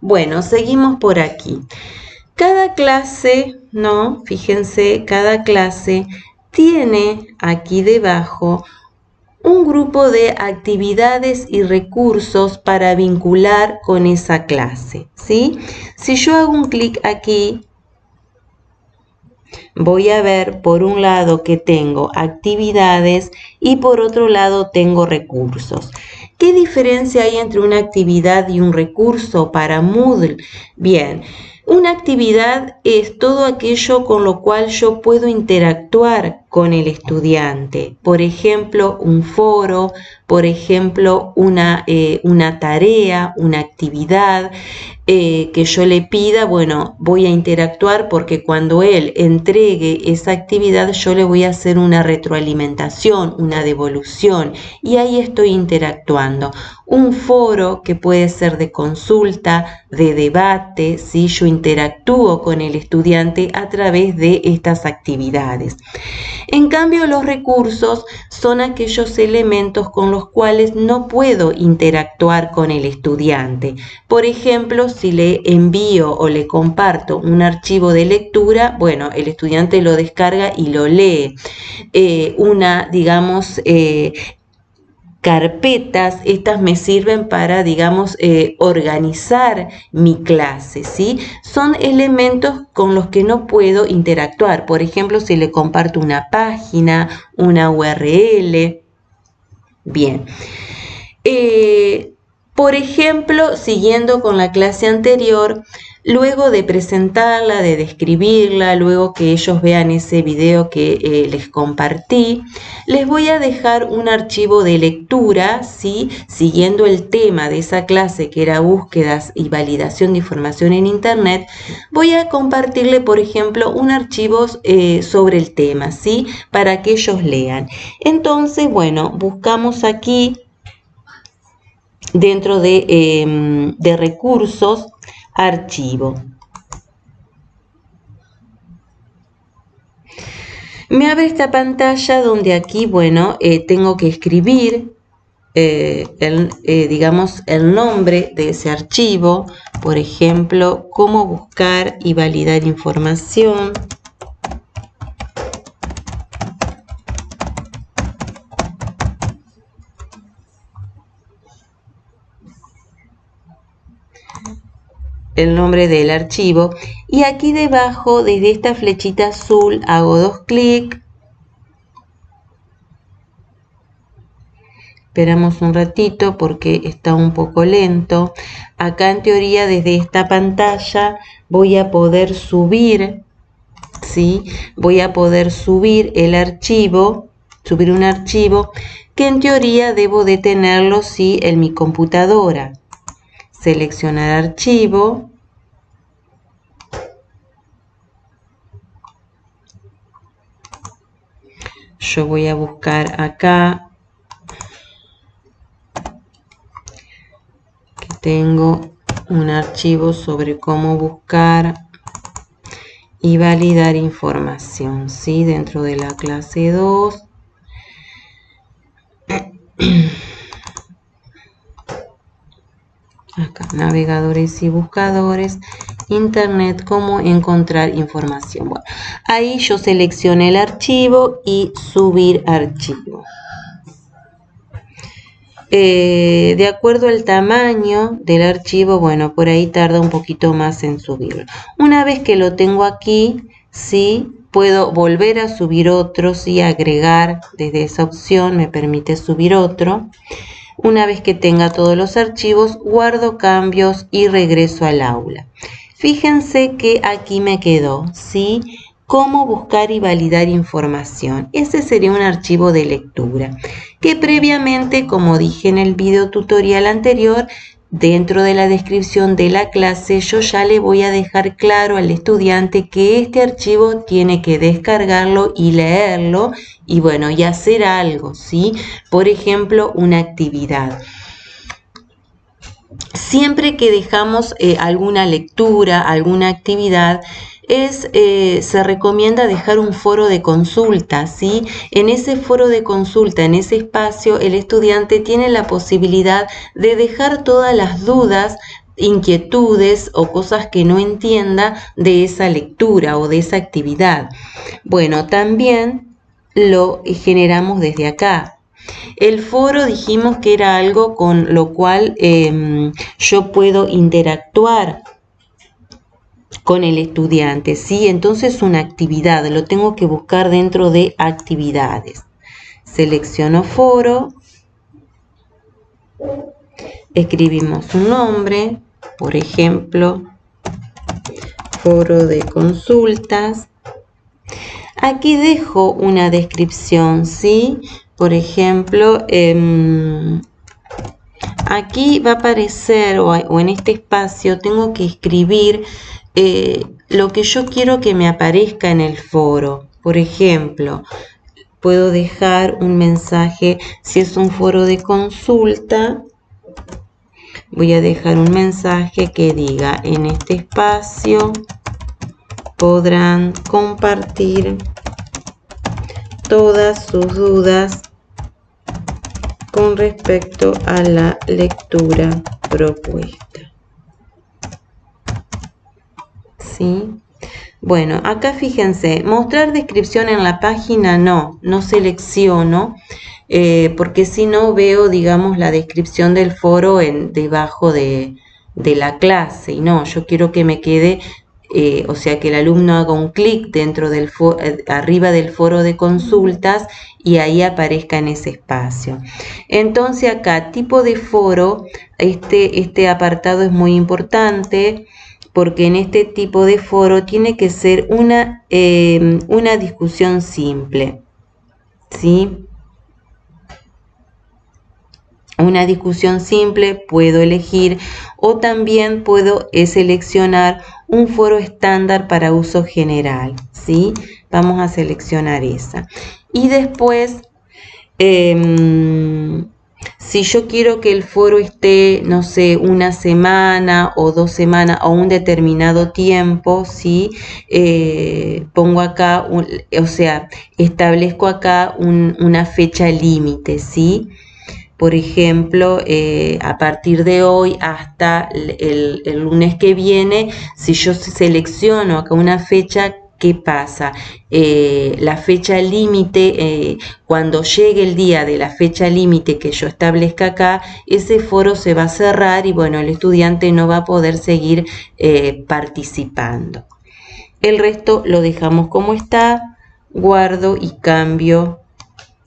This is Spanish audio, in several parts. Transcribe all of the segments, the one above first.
Bueno, seguimos por aquí. Cada clase, ¿no? Fíjense, cada clase tiene aquí debajo un grupo de actividades y recursos para vincular con esa clase, ¿sí? Si yo hago un clic aquí, voy a ver por un lado que tengo actividades y por otro lado tengo recursos. ¿Qué diferencia hay entre una actividad y un recurso para Moodle? Bien, una actividad es todo aquello con lo cual yo puedo interactuar con el estudiante. Por ejemplo, un foro, por ejemplo, una tarea, una actividad que yo le pida, bueno, voy a interactuar porque cuando él entregue esa actividad yo le voy a hacer una retroalimentación, una devolución y ahí estoy interactuando. Un foro que puede ser de consulta, de debate, ¿sí? Yo interactúo con el estudiante a través de estas actividades. En cambio, los recursos son aquellos elementos con los cuales no puedo interactuar con el estudiante. Por ejemplo, si le envío o le comparto un archivo de lectura, bueno, el estudiante lo descarga y lo lee. Carpetas, estas me sirven para, organizar mi clase, ¿sí? Son elementos con los que no puedo interactuar. Por ejemplo, si le comparto una página, una URL. Bien. Por ejemplo, siguiendo con la clase anterior, luego de presentarla, de describirla, luego que ellos vean ese video que les compartí, les voy a dejar un archivo de lectura, ¿sí? Siguiendo el tema de esa clase que era búsquedas y validación de información en Internet, voy a compartirle, por ejemplo, un archivo sobre el tema, ¿sí? Para que ellos lean. Entonces, bueno, buscamos aquí dentro de recursos, archivo. Me abre esta pantalla donde aquí, bueno, tengo que escribir el nombre de ese archivo, por ejemplo, cómo buscar y validar información. El nombre del archivo y aquí debajo desde esta flechita azul hago 2 clics, esperamos un ratito porque está un poco lento. Acá en teoría desde esta pantalla voy a poder subir, ¿sí? Voy a poder subir el archivo, subir un archivo que en teoría debo de tenerlo, ¿sí? En mi computadora. Seleccionar archivo. Yo voy a buscar acá que tengo un archivo sobre cómo buscar y validar información, ¿sí? Dentro de la clase 2. Acá, navegadores y buscadores, Internet, cómo encontrar información. Bueno, ahí yo seleccioné el archivo y subir archivo. De acuerdo al tamaño del archivo, bueno, por ahí tarda un poquito más en subirlo. Una vez que lo tengo aquí, sí, puedo volver a subir otro, sí, agregar desde esa opción, me permite subir otro. Una vez que tenga todos los archivos, guardo cambios y regreso al aula. Fíjense que aquí me quedó, ¿sí? Cómo buscar y validar información. Ese sería un archivo de lectura que previamente, como dije en el video tutorial anterior, dentro de la descripción de la clase yo ya le voy a dejar claro al estudiante que este archivo tiene que descargarlo y leerlo y bueno, y hacer algo, ¿sí? Por ejemplo, una actividad. Siempre que dejamos alguna lectura, alguna actividad, se recomienda dejar un foro de consulta, ¿sí? En ese foro de consulta, en ese espacio, el estudiante tiene la posibilidad de dejar todas las dudas inquietudes o cosas que no entienda de esa lectura o de esa actividad. Bueno, también lo generamos desde acá. El foro dijimos que era algo con lo cual yo puedo interactuar con el estudiante, ¿sí? Entonces una actividad, lo tengo que buscar dentro de actividades. Selecciono foro, escribimos un nombre, por ejemplo, foro de consultas. Aquí dejo una descripción, ¿sí? Por ejemplo, aquí va a aparecer, o en este espacio, tengo que escribir lo que yo quiero que me aparezca en el foro. Por ejemplo, puedo dejar un mensaje, si es un foro de consulta, voy a dejar un mensaje que diga: en este espacio podrán compartir todas sus dudas con respecto a la lectura propuesta. ¿Sí? Bueno, acá fíjense, mostrar descripción en la página no selecciono, porque si no veo, digamos, la descripción del foro debajo de la clase, y no, yo quiero que me quede, o sea, que el alumno haga un clic dentro del arriba del foro de consultas y ahí aparezca en ese espacio. Entonces acá, tipo de foro, este apartado es muy importante, porque en este tipo de foro tiene que ser una discusión simple, ¿sí? Una discusión simple puedo elegir, o también puedo seleccionar un foro estándar para uso general, ¿sí? Vamos a seleccionar esa. Y después, si yo quiero que el foro esté, no sé, una semana o 2 semanas o un determinado tiempo, ¿sí? Pongo acá, o sea, establezco acá una fecha límite, ¿sí? Por ejemplo, a partir de hoy hasta el lunes que viene, si yo selecciono acá una fecha, ¿qué pasa? La fecha límite, cuando llegue el día de la fecha límite que yo establezca acá, ese foro se va a cerrar y bueno, el estudiante no va a poder seguir participando. El resto lo dejamos como está, guardo y cambio.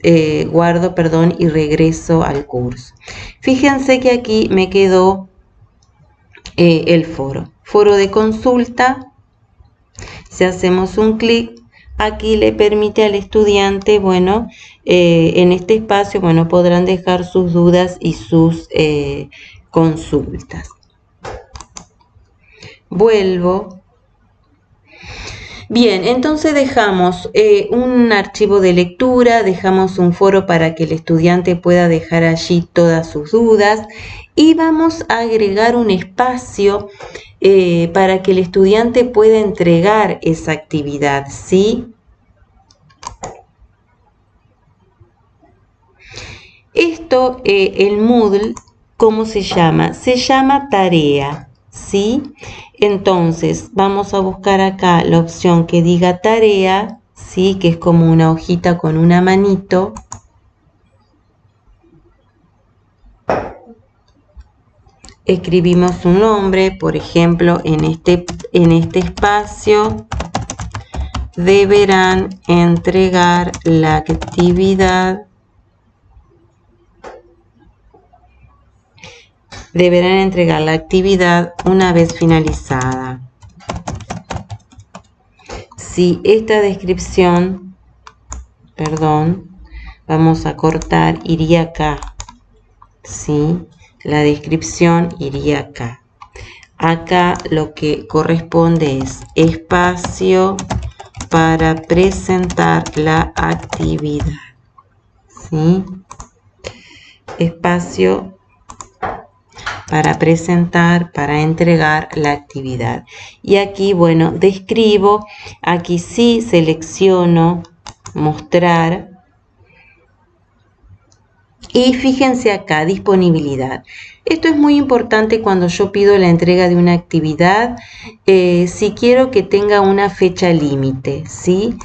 Guardo y regreso al curso. Fíjense que aquí me quedó el foro de consulta. Si hacemos un clic, aquí le permite al estudiante, bueno, en este espacio, bueno, podrán dejar sus dudas y sus consultas. Vuelvo. Bien, entonces dejamos un archivo de lectura, dejamos un foro para que el estudiante pueda dejar allí todas sus dudas y vamos a agregar un espacio para que el estudiante pueda entregar esa actividad, ¿sí? Esto, el Moodle, ¿cómo se llama? Se llama tarea, ¿sí? Entonces, vamos a buscar acá la opción que diga tarea, ¿sí? Que es como una hojita con una manito. Escribimos un nombre, por ejemplo, en este espacio deberán entregar la actividad. Deberán entregar la actividad una vez finalizada. Si esta descripción, vamos a cortar, iría acá, ¿sí? La descripción iría acá. Acá lo que corresponde es espacio para presentar la actividad, ¿sí? Espacio para presentar, para entregar la actividad. Y aquí, bueno, describo, aquí sí selecciono mostrar Y fíjense acá, disponibilidad. Esto es muy importante cuando yo pido la entrega de una actividad, si quiero que tenga una fecha límite, ¿sí?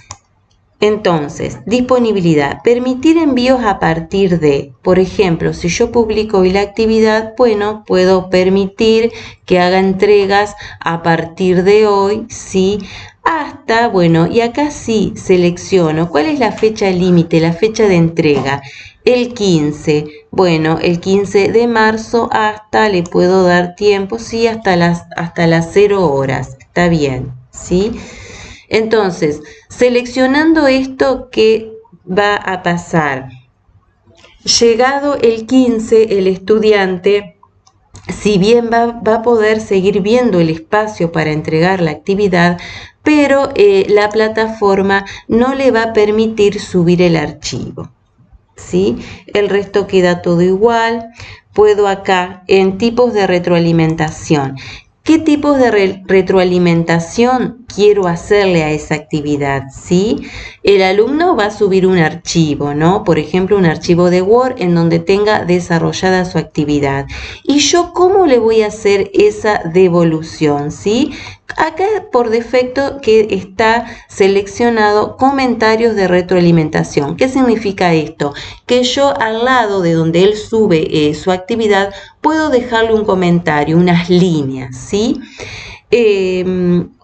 Entonces, disponibilidad, permitir envíos a partir de, por ejemplo, si yo publico hoy la actividad, bueno, puedo permitir que haga entregas a partir de hoy, ¿sí? Hasta, bueno, y acá sí selecciono cuál es la fecha límite, la fecha de entrega. El 15, bueno, el 15 de marzo hasta, le puedo dar tiempo, sí, hasta las 0 horas, está bien, ¿sí? Entonces, seleccionando esto, ¿qué va a pasar? Llegado el 15, el estudiante, si bien va a poder seguir viendo el espacio para entregar la actividad, pero la plataforma no le va a permitir subir el archivo, ¿sí? El resto queda todo igual. Puedo acá, en tipos de retroalimentación, ¿qué tipos de retroalimentación quiero hacerle a esa actividad? ¿Sí? El alumno va a subir un archivo, ¿no? Por ejemplo, un archivo de Word en donde tenga desarrollada su actividad. ¿Y yo cómo le voy a hacer esa devolución? ¿Sí? Acá por defecto que está seleccionado comentarios de retroalimentación. ¿Qué significa esto? Que yo al lado de donde él sube su actividad puedo dejarle un comentario, unas líneas, ¿sí?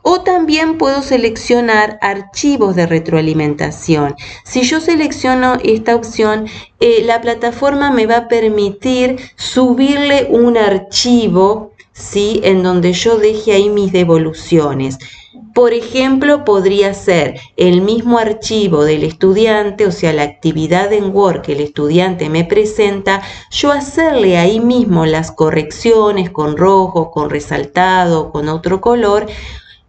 O también puedo seleccionar archivos de retroalimentación. Si yo selecciono esta opción, la plataforma me va a permitir subirle un archivo, ¿sí? En donde yo deje ahí mis devoluciones. Por ejemplo, podría ser el mismo archivo del estudiante, o sea, la actividad en Word que el estudiante me presenta, yo hacerle ahí mismo las correcciones con rojo, con resaltado, con otro color,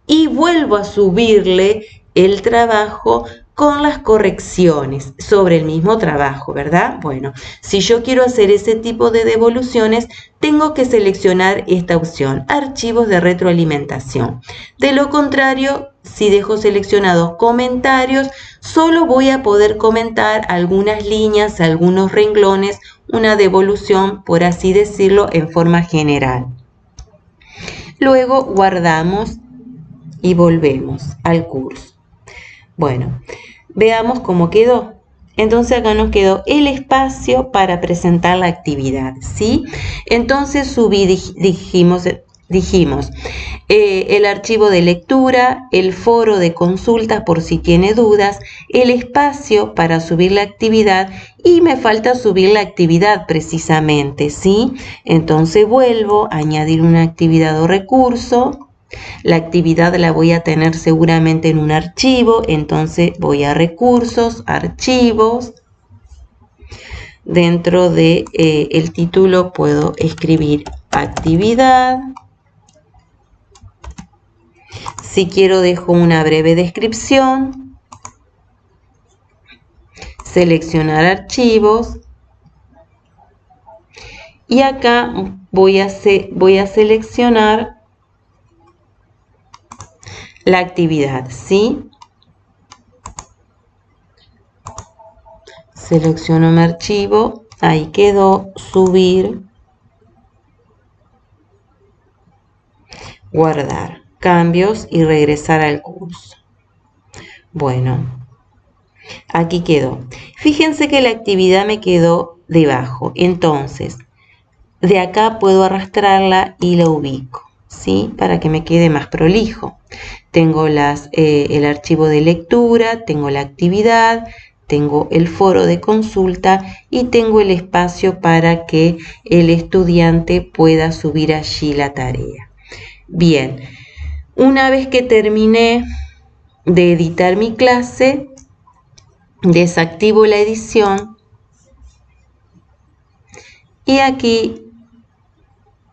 y vuelvo a subirle el trabajo con las correcciones sobre el mismo trabajo, ¿verdad? Bueno, si yo quiero hacer ese tipo de devoluciones, tengo que seleccionar esta opción, archivos de retroalimentación. De lo contrario, si dejo seleccionados comentarios, solo voy a poder comentar algunas líneas, algunos renglones, una devolución, por así decirlo, en forma general. Luego guardamos y volvemos al curso. Bueno, veamos cómo quedó. Entonces acá nos quedó el espacio para presentar la actividad, ¿sí? Entonces subí, dijimos el archivo de lectura, el foro de consultas por si tiene dudas, el espacio para subir la actividad y me falta subir la actividad precisamente, ¿sí? Entonces vuelvo a añadir una actividad o recurso. La actividad la voy a tener seguramente en un archivo, entonces voy a recursos, archivos. Dentro de el título puedo escribir actividad. Si quiero dejo una breve descripción. Seleccionar archivos. Y acá voy a seleccionar la actividad, ¿sí? Selecciono mi archivo, ahí quedó, subir, guardar, cambios y regresar al curso. Bueno, aquí quedó. Fíjense que la actividad me quedó debajo, entonces de acá puedo arrastrarla y la ubico, ¿sí? Para que me quede más prolijo. Tengo el archivo de lectura, tengo la actividad, tengo el foro de consulta y tengo el espacio para que el estudiante pueda subir allí la tarea. Bien, una vez que terminé de editar mi clase, desactivo la edición y aquí,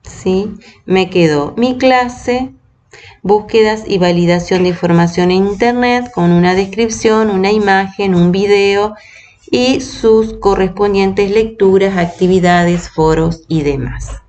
¿sí? Me quedó mi clase, búsquedas y validación de información en Internet con una descripción, una imagen, un video y sus correspondientes lecturas, actividades, foros y demás.